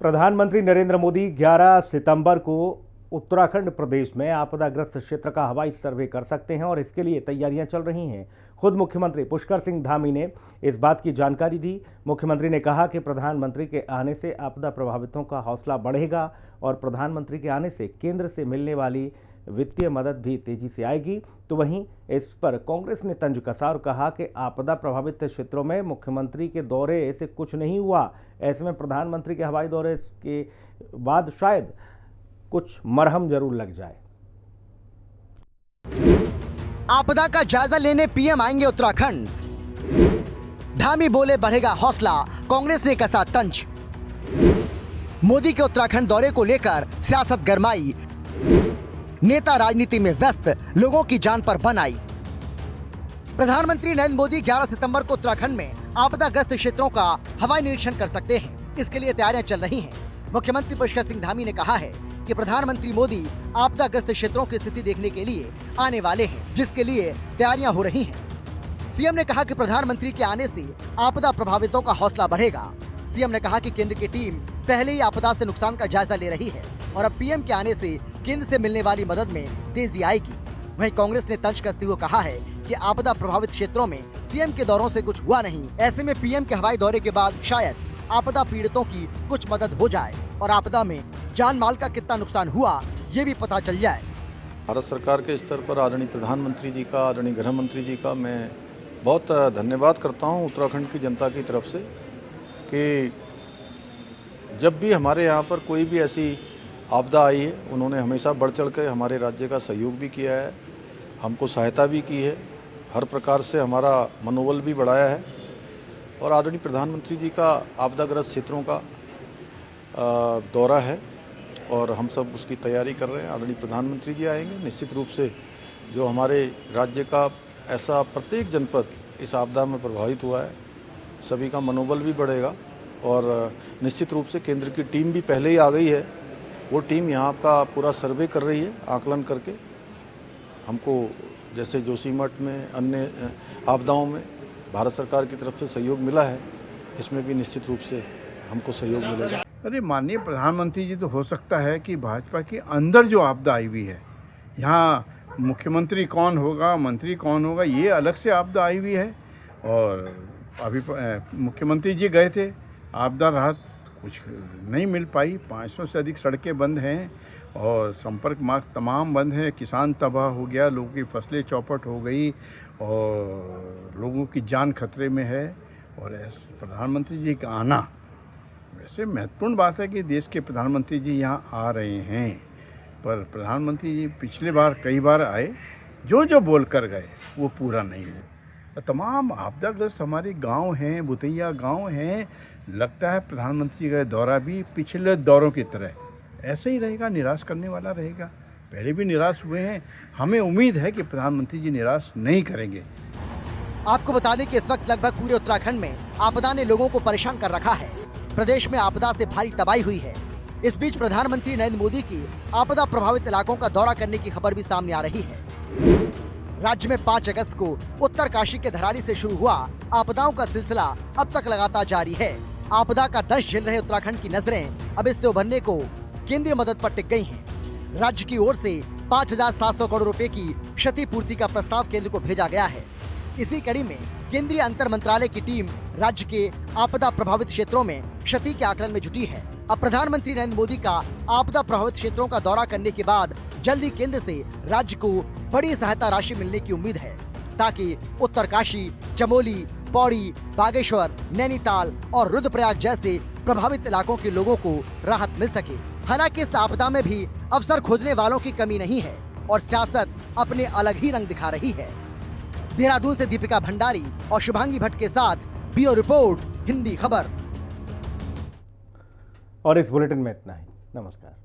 प्रधानमंत्री नरेंद्र मोदी 11 सितंबर को उत्तराखंड प्रदेश में आपदाग्रस्त क्षेत्र का हवाई सर्वे कर सकते हैं और इसके लिए तैयारियां चल रही हैं। खुद मुख्यमंत्री पुष्कर सिंह धामी ने इस बात की जानकारी दी। मुख्यमंत्री ने कहा कि प्रधानमंत्री के आने से आपदा प्रभावितों का हौसला बढ़ेगा और प्रधानमंत्री के आने से केंद्र से मिलने वाली वित्तीय मदद भी तेजी से आएगी। तो वहीं इस पर कांग्रेस ने तंज कसा और कहा कि आपदा प्रभावित क्षेत्रों में मुख्यमंत्री के दौरे से कुछ नहीं हुआ। ऐसे में प्रधानमंत्री के हवाई दौरे के बाद शायद कुछ मरहम जरूर लग जाए। आपदा का जायजा लेने पीएम आएंगे उत्तराखंड। धामी बोले बढ़ेगा हौसला, कांग्रेस ने कसा तंज। मोदी के उत्तराखंड दौरे को लेकर सियासत गरमाई, नेता राजनीति में व्यस्त, लोगों की जान पर बन आई। प्रधानमंत्री नरेंद्र मोदी 11 सितंबर को उत्तराखंड में आपदाग्रस्त क्षेत्रों का हवाई निरीक्षण कर सकते हैं। इसके लिए तैयारियां चल रही हैं। मुख्यमंत्री पुष्कर सिंह धामी ने कहा है कि प्रधानमंत्री मोदी आपदाग्रस्त क्षेत्रों की स्थिति देखने के लिए आने वाले हैं, जिसके लिए तैयारियां हो रही हैं। सीएम ने कहा कि प्रधानमंत्री के आने से आपदा प्रभावितों का हौसला बढ़ेगा। सीएम ने कहा कि केंद्र की टीम पहले ही आपदा से नुकसान का जायजा ले रही है और अब पीएम के आने से केंद्र से मिलने वाली मदद में तेजी आएगी। वहीं कांग्रेस ने तंज कसते हुए कहा है कि आपदा प्रभावित क्षेत्रों में सीएम के दौरों से कुछ हुआ नहीं। ऐसे में पीएम के हवाई दौरे के बाद शायद आपदा पीड़ितों की कुछ मदद हो जाए और आपदा में जान माल का कितना नुकसान हुआ ये भी पता चल जाए। भारत सरकार के स्तर पर आदरणीय प्रधानमंत्री जी का, आदरणीय गृह मंत्री जी का मैं बहुत धन्यवाद करता हूं उत्तराखंड की जनता की तरफ से कि जब भी हमारे यहाँ पर कोई भी ऐसी आपदा आई है, उन्होंने हमेशा बढ़ चढ़ कर हमारे राज्य का सहयोग भी किया है, हमको सहायता भी की है, हर प्रकार से हमारा मनोबल भी बढ़ाया है। और आदरणीय प्रधानमंत्री जी का आपदाग्रस्त क्षेत्रों का दौरा है और हम सब उसकी तैयारी कर रहे हैं। आदरणीय प्रधानमंत्री जी आएंगे, निश्चित रूप से जो हमारे राज्य का ऐसा प्रत्येक जनपद इस आपदा में प्रभावित हुआ है, सभी का मनोबल भी बढ़ेगा और निश्चित रूप से केंद्र की टीम भी पहले ही आ गई है। वो टीम यहाँ का पूरा सर्वे कर रही है, आकलन करके हमको जैसे जोशीमठ में अन्य आपदाओं में भारत सरकार की तरफ से सहयोग मिला है, इसमें भी निश्चित रूप से हमको सहयोग मिलेगा। अरे माननीय प्रधानमंत्री जी तो हो सकता है कि भाजपा के अंदर जो आपदा आई हुई है, यहाँ मुख्यमंत्री कौन होगा, मंत्री कौन होगा, ये अलग से आपदा आई हुई है। और अभी मुख्यमंत्री जी गए थे, आपदा राहत कुछ नहीं मिल पाई। 500 से अधिक सड़कें बंद हैं और संपर्क मार्ग तमाम बंद हैं। किसान तबाह हो गया, लोगों की फसलें चौपट हो गई और लोगों की जान खतरे में है। और प्रधानमंत्री जी का आना वैसे महत्वपूर्ण बात है कि देश के प्रधानमंत्री जी यहाँ आ रहे हैं, पर प्रधानमंत्री जी पिछले बार कई बार आए, जो बोल कर गए वो पूरा नहीं हुआ। तमाम आपदाग्रस्त हमारे गांव हैं, बुतैया गांव हैं। लगता है प्रधानमंत्री का दौरा भी पिछले दौरों की तरह ऐसे ही रहेगा, निराश करने वाला रहेगा। पहले भी निराश हुए हैं, हमें उम्मीद है कि प्रधानमंत्री जी निराश नहीं करेंगे। आपको बता दें कि इस वक्त लगभग पूरे उत्तराखंड में आपदा ने लोगों को परेशान कर रखा है। प्रदेश में आपदा से भारी तबाही हुई है। इस बीच प्रधानमंत्री नरेंद्र मोदी की आपदा प्रभावित इलाकों का दौरा करने की खबर भी सामने आ रही है। राज्य में 5 अगस्त को उत्तरकाशी के धराली से शुरू हुआ आपदाओं का सिलसिला अब तक लगातार जारी है। आपदा का दंश झेल रहे उत्तराखंड की नजरें अब इससे उभरने को केंद्रीय मदद पर टिक गई हैं। राज्य की ओर से 5,700 करोड़ रुपए की क्षतिपूर्ति का प्रस्ताव केंद्र को भेजा गया है। इसी कड़ी में केंद्रीय अंतर मंत्रालय की टीम राज्य के आपदा प्रभावित क्षेत्रों में क्षति के आकलन में जुटी है। अब प्रधानमंत्री नरेंद्र मोदी का आपदा प्रभावित क्षेत्रों का दौरा करने के बाद जल्दी केंद्र से राज्य को बड़ी सहायता राशि मिलने की उम्मीद है, ताकि उत्तरकाशी, चमोली, पौड़ी, बागेश्वर, नैनीताल और रुद्रप्रयाग जैसे प्रभावित इलाकों के लोगों को राहत मिल सके। हालांकि इस आपदा में भी अवसर खोजने वालों की कमी नहीं है और सियासत अपने अलग ही रंग दिखा रही है। देहरादून से दीपिका भंडारी और शुभांगी भट्ट के साथ ब्यूरो रिपोर्ट, हिंदी खबर। और इस बुलेटिन में इतना ही। नमस्कार।